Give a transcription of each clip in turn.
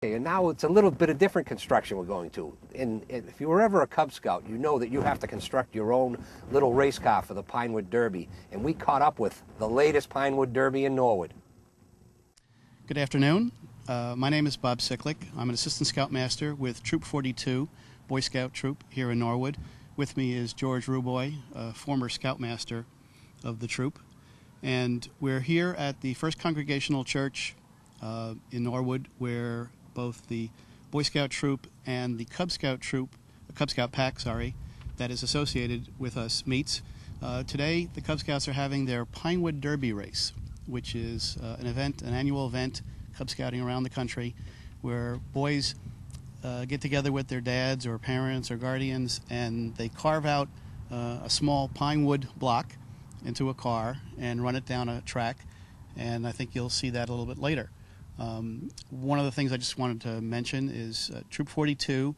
Okay, and now it's a little bit of different construction we're going to. And if you were ever a Cub Scout, you know that you have to construct your own little race car for the Pinewood Derby. And we caught up with the latest Pinewood Derby in Norwood. Good afternoon. My name is Bob Sicklick. I'm an Assistant Scoutmaster with Troop 42, Boy Scout Troop here in Norwood. With me is George Ruboy, former Scoutmaster of the troop. And we're here at the First Congregational Church in Norwood, where both the Boy Scout Troop and the Cub Scout Troop, the Cub Scout Pack, that is associated with us meets. Today, the Cub Scouts are having their Pinewood Derby race, which is an annual event, Cub Scouting around the country, where boys get together with their dads or parents or guardians, and they carve out a small pine wood block into a car and run it down a track, and I think you'll see that a little bit later. One of the things I just wanted to mention is Troop 42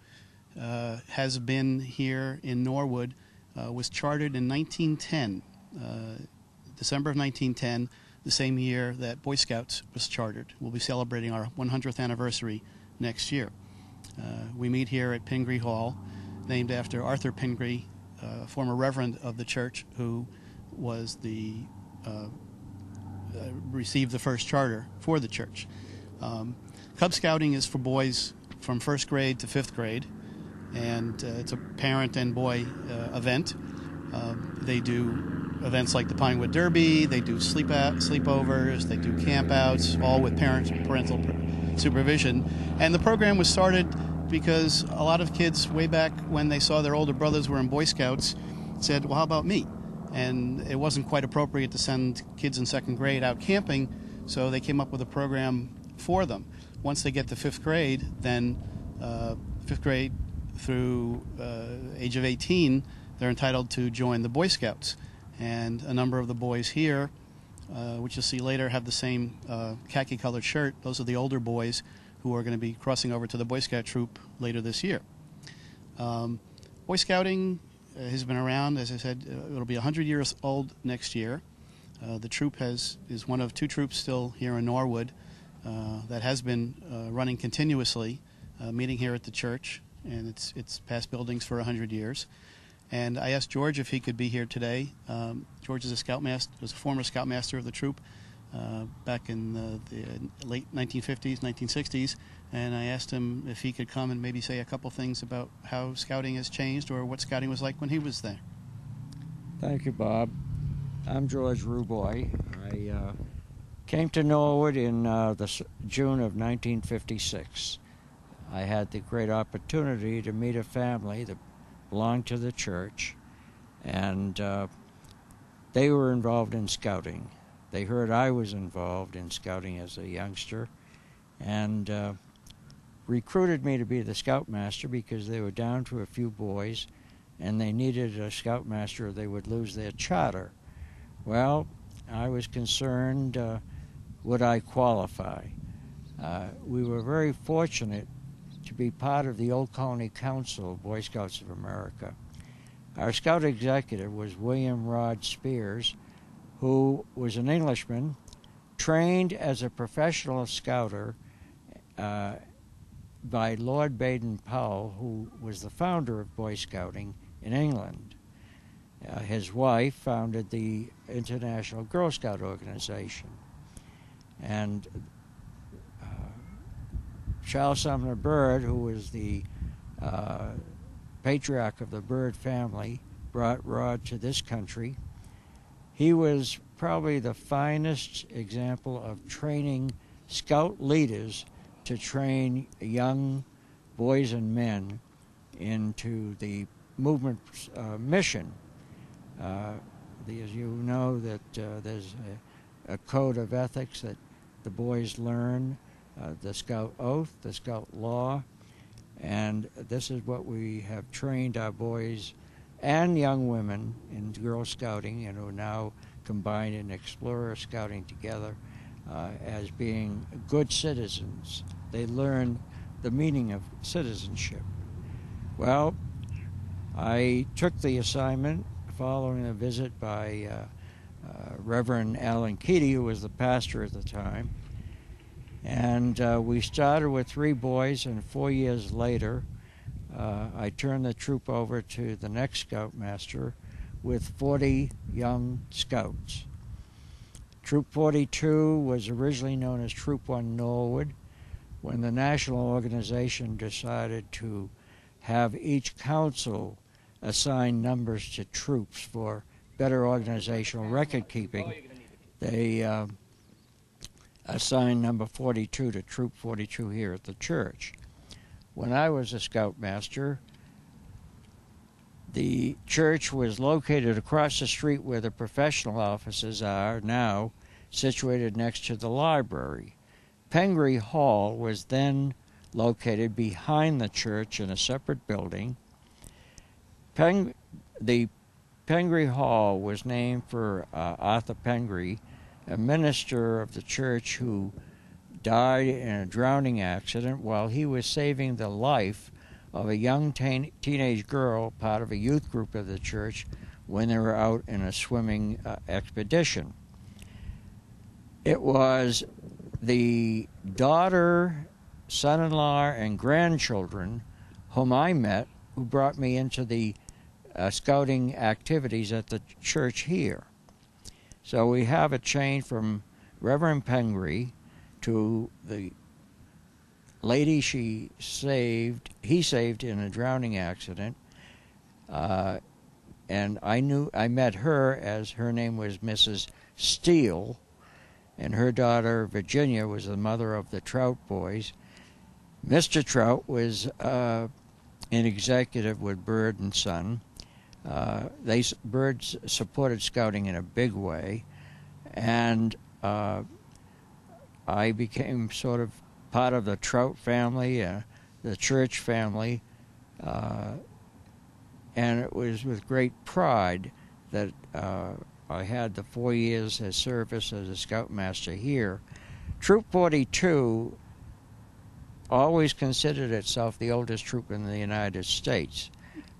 has been here in Norwood, was chartered in 1910, December of 1910, the same year that Boy Scouts was chartered. We'll be celebrating our 100th anniversary next year. We meet here at Pingree Hall, named after Arthur Pingree, former reverend of the church, who was received the first charter for the church. Cub Scouting is for boys from 1st grade to 5th grade, and it's a parent and boy event. They do events like the Pinewood Derby, they do sleepovers, they do campouts, all with parental supervision. And the program was started because a lot of kids, way back when they saw their older brothers were in Boy Scouts, said, well, how about me? And it wasn't quite appropriate to send kids in 2nd grade out camping, so they came up with a program for them. Once they get to 5th grade, then 5th grade through age of 18, they're entitled to join the Boy Scouts. And a number of the boys here, which you'll see later, have the same khaki-colored shirt. Those are the older boys who are going to be crossing over to the Boy Scout troop later this year. Boy Scouting has been around, as I said, it'll be 100 years old next year. The troop is one of 2 troops still here in Norwood that has been running continuously, meeting here at the church, and it's past buildings for 100 years. And I asked George if he could be here today. George is was a former Scoutmaster of the troop back in the late 1950s, 1960s, and I asked him if he could come and maybe say a couple things about how Scouting has changed or what Scouting was like when he was there. Thank you, Bob. I'm George Ruboy. I came to Norwood in June of 1956. I had the great opportunity to meet a family that belonged to the church, and they were involved in Scouting. They heard I was involved in Scouting as a youngster, and recruited me to be the Scoutmaster because they were down to a few boys, and they needed a Scoutmaster or they would lose their charter. Well, I was concerned, would I qualify? We were very fortunate to be part of the Old Colony Council of Boy Scouts of America. Our Scout executive was William Rod Spears, who was an Englishman, trained as a professional scouter by Lord Baden-Powell, who was the founder of Boy Scouting in England. His wife founded the International Girl Scout Organization. And Charles Sumner Bird, who was the patriarch of the Bird family, brought Rod to this country. He was probably the finest example of training Scout leaders to train young boys and men into the movement mission. As you know, that there's a code of ethics that the boys learn, the Scout Oath, the Scout Law, and this is what we have trained our boys and young women in Girl Scouting, and who are now combined in Explorer Scouting together as being good citizens. They learn the meaning of citizenship. Well, I took the assignment following a visit by Reverend Alan Keaty, who was the pastor at the time, And we started with 3 boys, and 4 years later, I turned the troop over to the next Scoutmaster with 40 young scouts. Troop 42 was originally known as Troop 1 Norwood. When the national organization decided to have each council assign numbers to troops for better organizational record keeping, they assigned number 42 to Troop 42 here at the church. When I was a Scoutmaster, the church was located across the street where the professional offices are now, situated next to the library. Pengree Hall was then located behind the church in a separate building. The Pengree Hall was named for Arthur Pengree, a minister of the church who died in a drowning accident while he was saving the life of a young teenage girl, part of a youth group of the church, when they were out in a swimming expedition. It was the daughter, son-in-law, and grandchildren whom I met who brought me into the scouting activities at the church here. So we have a chain from Reverend Pengree to the lady he saved in a drowning accident, and I met her as her name was Mrs. Steele, and her daughter Virginia was the mother of the Trout boys. Mr. Trout was an executive with Bird and Son. Bird supported scouting in a big way, and I became sort of part of the Trout family, the church family, and it was with great pride that I had the 4 years of service as a Scoutmaster here. Troop 42 always considered itself the oldest troop in the United States,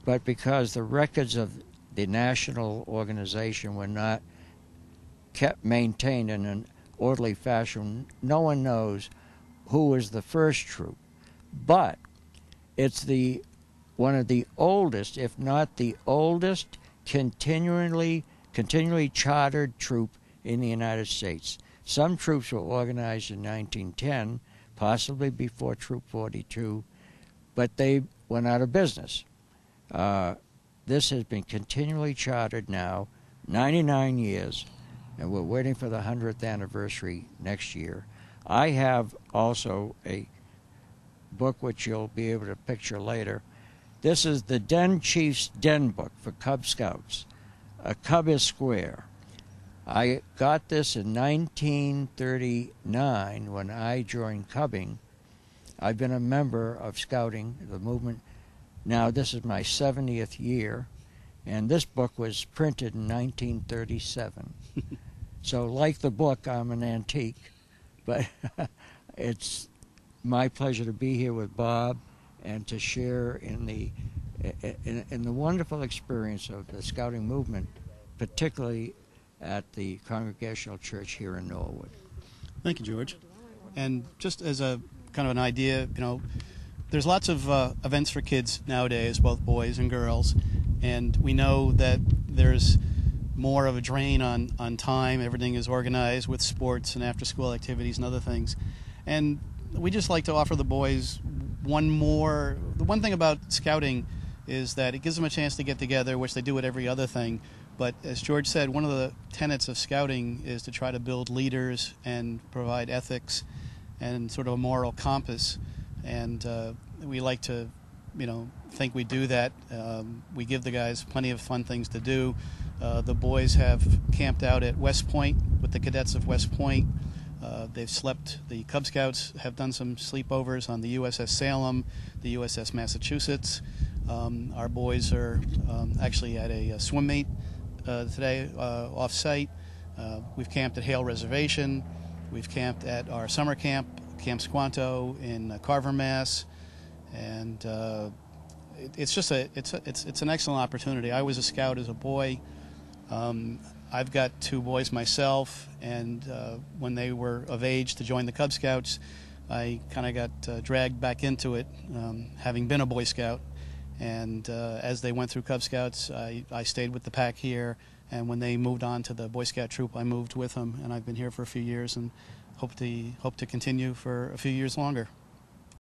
but because the records of the national organization were not kept maintained in an orderly fashion, no one knows who was the first troop. But it's one of the oldest, if not the oldest, continually chartered troop in the United States. Some troops were organized in 1910, possibly before Troop 42, but they went out of business. This has been continually chartered now, 99 years, and we're waiting for the 100th anniversary next year. I have also a book which you'll be able to picture later. This is the Den Chief's Den Book for Cub Scouts. A cub is square. I got this in 1939 when I joined cubbing. I've been a member of Scouting, the movement. Now this is my 70th year, and this book was printed in 1937. So like the book, I'm an antique, but it's my pleasure to be here with Bob and to share in the wonderful experience of the Scouting movement, particularly at the Congregational Church here in Norwood. Thank you, George. And just as a kind of an idea, there's lots of events for kids nowadays, both boys and girls, and we know that there's more of a drain on time. Everything is organized with sports and after-school activities and other things. And we just like to offer the boys one more. The one thing about scouting is that it gives them a chance to get together, which they do with every other thing. But as George said, one of the tenets of scouting is to try to build leaders and provide ethics and sort of a moral compass. And we like to, think we do that. We give the guys plenty of fun things to do. The boys have camped out at West Point with the cadets of West Point. They've slept. The Cub Scouts have done some sleepovers on the USS Salem, the USS Massachusetts. Our boys are actually at a swim meet today off-site. We've camped at Hale Reservation. We've camped at our summer camp, Camp Squanto in Carver, Mass. And it's just it's an excellent opportunity. I was a scout as a boy. I've got two boys myself, and when they were of age to join the Cub Scouts, I kind of got dragged back into it, having been a Boy Scout. And as they went through Cub Scouts, I stayed with the pack here. And when they moved on to the Boy Scout troop, I moved with them, and I've been here for a few years and hope to continue for a few years longer.